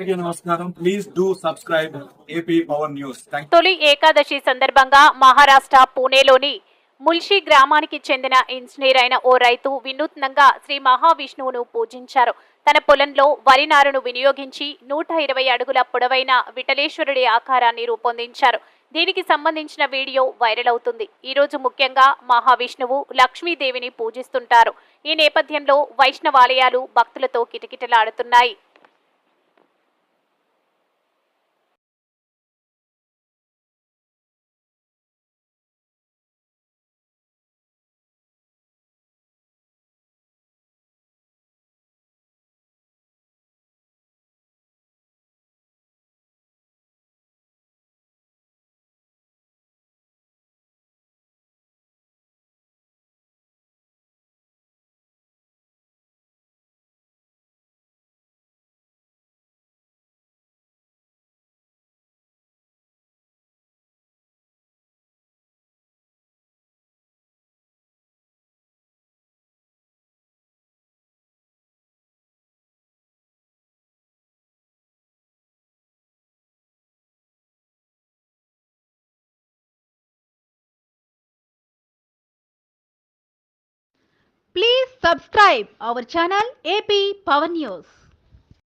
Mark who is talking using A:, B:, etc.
A: అందరికీ నమస్కారం. Please do subscribe AP power news.
B: తొలి ఏకాదశి సందర్భంగా మహారాష్ట్ర పూణేలోని ముల్షి గ్రామానికి చెందిన ఇంజనీర్ అయిన ఓ రైతు వినూత్నంగా శ్రీ మహావిష్ణువును పూజించారు. తన పొలంలో వరి నారును వినియోగించి 120 అడుగుల పొడవైన విఠలేశ్వరుడి ఆకారాన్ని రూపొందించారు. దీనికి సంబంధించిన వీడియో వైరల్ అవుతుంది. ఈ రోజు ముఖ్యంగా మహావిష్ణువు, లక్ష్మీదేవిని పూజిస్తుంటారు. ఈ నేపథ్యంలో వైష్ణవాలయాలు భక్తులతో కిటకిటలాడుతున్నాయి.
C: Please subscribe our channel AP Power News.